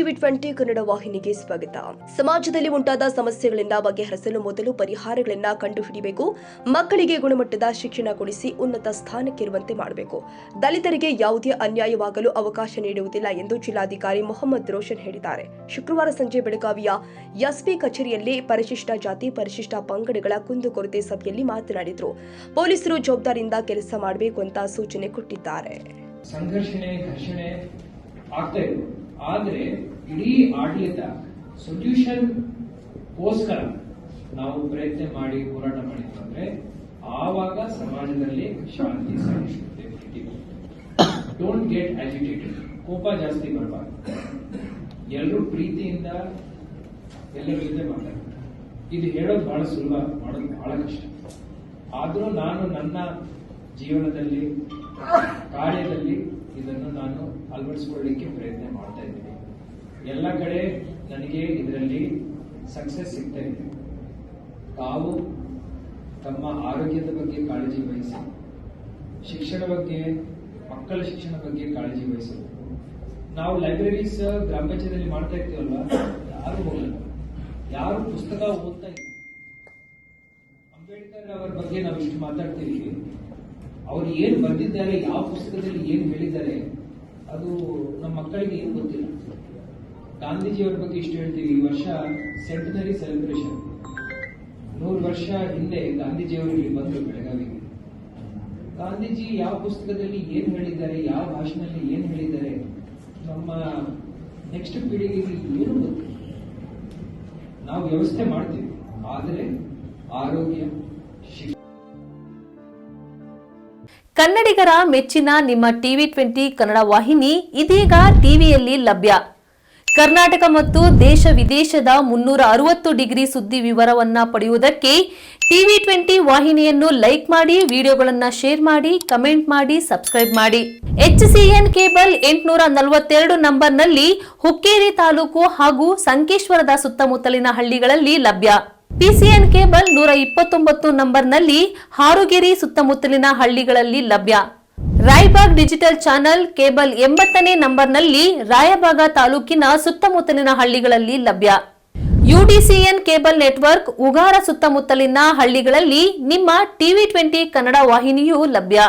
TV 20 Kannada ವಾಹಿನಿಗೆ ಸ್ವಾಗತ. ಸಮಾಜದಲ್ಲಿ ಉಂಟಾದ ಸಮಸ್ಯೆಗಳಿಂದ ಬಗೆಹರಿಸಲು ಮೊದಲು ಪರಿಹಾರಗಳನ್ನು ಕಂಡುಹಿಡಿಯಬೇಕು. ಮಕ್ಕಳಿಗೆ ಗುಣಮಟ್ಟದ ಶಿಕ್ಷಣ ಕೊಡಿಸಿ ಉನ್ನತ ಸ್ಥಾನಕ್ಕಿರುವಂತೆ ಮಾಡಬೇಕು. ದಲಿತರಿಗೆ ಯಾವುದೇ ಅನ್ಯಾಯವಾಗಲು ಅವಕಾಶ ನೀಡುವುದಿಲ್ಲ ಎಂದು ಜಿಲ್ಲಾಧಿಕಾರಿ ಮೊಹಮ್ಮದ್ ರೋಷನ್ ಹೇಳಿದ್ದಾರೆ. ಶುಕ್ರವಾರ ಸಂಜೆ ಬೆಳಗಾವಿಯ ಎಸ್ಪಿ ಕಚೇರಿಯಲ್ಲಿ ಪರಿಶಿಷ್ಟ ಜಾತಿ ಪರಿಶಿಷ್ಟ ಪಂಗಡಗಳ ಕುಂದುಕೊರತೆ ಸಭೆಯಲ್ಲಿ ಮಾತನಾಡಿದರು. ಪೊಲೀಸರು ಜವಾಬ್ದಾರಿಯಿಂದ ಕೆಲಸ ಮಾಡಬೇಕು ಅಂತ ಸೂಚನೆ ಕೊಟ್ಟಿದ್ದಾರೆ. ಸಂಘರ್ಷಣೆ ಘರ್ಷಣೆ ಆಗ್ತಾ ಇದೆ. ಆದ್ರೆ ಇಡೀ ಆಡಳಿತ ಸೊಲ್ಯೂಷನ್ ಗೋಸ್ಕರ ನಾವು ಪ್ರಯತ್ನ ಮಾಡಿ ಹೋರಾಟ ಮಾಡಿದ್ವಿ ಅಂದ್ರೆ ಆವಾಗ ಸಮಾಜದಲ್ಲಿ ಶಾಂತಿ ಸಹಿಷ್ಣುತೆ. Don't get agitated. ಕೋಪ ಜಾಸ್ತಿ ಬರಬಾರ್ದು. ಎಲ್ಲರೂ ಪ್ರೀತಿಯಿಂದ ಎಲ್ಲರ ಜೊತೆ ಮಾತಾಡ್ತಾರೆ. ಇದು ಹೇಳೋದು ಬಹಳ ಸುಲಭ, ಮಾಡೋದು ಬಹಳ ಕಷ್ಟ. ಆದ್ರೂ ನಾನು ನನ್ನ ಜೀವನದಲ್ಲಿ ಕಾರ್ಯದಲ್ಲಿ ಇದನ್ನು ನಾನು ಅಳವಡಿಸಿಕೊಳ್ಳಲಿಕ್ಕೆ ಪ್ರಯತ್ನ ಮಾಡ್ತಾ ಇದ್ದೀನಿ. ಎಲ್ಲ ಕಡೆ ನನಗೆ ಇದರಲ್ಲಿ ಸಕ್ಸಸ್ ಸಿಗ್ತಾ ಇದೆ. ತಾವು ತಮ್ಮ ಆರೋಗ್ಯದ ಬಗ್ಗೆ ಕಾಳಜಿ ವಹಿಸಿ, ಶಿಕ್ಷಣ ಬಗ್ಗೆ, ಮಕ್ಕಳ ಶಿಕ್ಷಣ ಬಗ್ಗೆ ಕಾಳಜಿ ವಹಿಸಬೇಕು. ನಾವು ಲೈಬ್ರರೀಸ್ ಗ್ರಾಮ ಪಂಚಾಯತ್ನಲ್ಲಿ ಮಾಡ್ತಾ ಇರ್ತೀವಲ್ವಾ, ಯಾರು ಹೋಗಲ್ಲ, ಯಾರು ಪುಸ್ತಕ ಓದ್ತಾ ಇಲ್ಲ. ಅಂಬೇಡ್ಕರ್ ಅವರ ಬಗ್ಗೆ ನಾವು ಇಷ್ಟು ಮಾತಾಡ್ತೀವಿ, ಅವರು ಏನ್ ಬರೆದಿದ್ದಾರೆ, ಯಾವ ಪುಸ್ತಕದಲ್ಲಿ ಏನ್ ಹೇಳಿದ್ದಾರೆ, ಅದು ನಮ್ಮ ಮಕ್ಕಳಿಗೆ ಏನು ಗೊತ್ತಿಲ್ಲ. ಗಾಂಧೀಜಿಯವರ ಬಗ್ಗೆ ಇಷ್ಟು ಹೇಳ್ತೀವಿ. ಈ ವರ್ಷ ಸೆಂಟನರಿ ಸೆಲೆಬ್ರೇಷನ್. 100 ವರ್ಷ ಹಿಂದೆ ಗಾಂಧೀಜಿಯವರು ಇಲ್ಲಿ ಬಂದರು ಬೆಳಗಾವಿಗೆ. ಗಾಂಧೀಜಿ ಯಾವ ಪುಸ್ತಕದಲ್ಲಿ ಏನ್ ಹೇಳಿದ್ದಾರೆ, ಯಾವ ಭಾಷೆನಲ್ಲಿ ಏನ್ ಹೇಳಿದ್ದಾರೆ, ನಮ್ಮ ನೆಕ್ಸ್ಟ್ ಪೀಳಿಗೆಗೆ ಏನು ಗೊತ್ತಿಲ್ಲ. ನಾವು ವ್ಯವಸ್ಥೆ ಮಾಡ್ತೀವಿ, ಆದರೆ ಆರೋಗ್ಯ, ಶಿಕ್ಷಣ. ಕನ್ನಡಿಗರ ಮೆಚ್ಚಿನ ನಿಮ್ಮ ಟಿವಿ 20 ಕನ್ನಡ ವಾಹಿನಿ ಇದೀಗ ಟಿವಿಯಲ್ಲಿ ಲಭ್ಯ. ಕರ್ನಾಟಕ ಮತ್ತು ದೇಶ ವಿದೇಶದ 360 ಡಿಗ್ರಿ ಸುದ್ದಿ ವಿವರವನ್ನ ಪಡೆಯುವುದಕ್ಕೆ ಟಿವಿ 20 ವಾಹಿನಿಯನ್ನು ಲೈಕ್ ಮಾಡಿ, ವಿಡಿಯೋಗಳನ್ನು ಶೇರ್ ಮಾಡಿ, ಕಮೆಂಟ್ ಮಾಡಿ, ಸಬ್ಸ್ಕ್ರೈಬ್ ಮಾಡಿ. HCN ಕೇಬಲ್ 842 ನಂಬರ್ನಲ್ಲಿ ಹುಕ್ಕೇರಿ ತಾಲೂಕು ಹಾಗೂ ಸಂಕೇಶ್ವರದ ಸುತ್ತಮುತ್ತಲಿನ ಹಳ್ಳಿಗಳಲ್ಲಿ ಲಭ್ಯ. PCN ಕೇಬಲ್ 129 ನಂಬರ್ನಲ್ಲಿ ಹಾರುಗೆರೆ ಸುತ್ತಮುತ್ತಲಿನ ಹಳ್ಳಿಗಳಲ್ಲಿ ಲಭ್ಯ. ರಾಯಬಾಗ್ ಡಿಜಿಟಲ್ ಚಾನೆಲ್ ಕೇಬಲ್ 80ನೇ ನಂಬರ್ನಲ್ಲಿ ರಾಯಬಾಗ ತಾಲೂಕಿನ ಸುತ್ತಮುತ್ತಲಿನ ಹಳ್ಳಿಗಳಲ್ಲಿ ಲಭ್ಯ. UDCN ಕೇಬಲ್ ನೆಟ್ವರ್ಕ್ ಉಗಾರ ಸುತ್ತಮುತ್ತಲಿನ ಹಳ್ಳಿಗಳಲ್ಲಿ ನಿಮ್ಮ ಟಿವಿ 20 ಕನ್ನಡ ವಾಹಿನಿಯೂ ಲಭ್ಯ.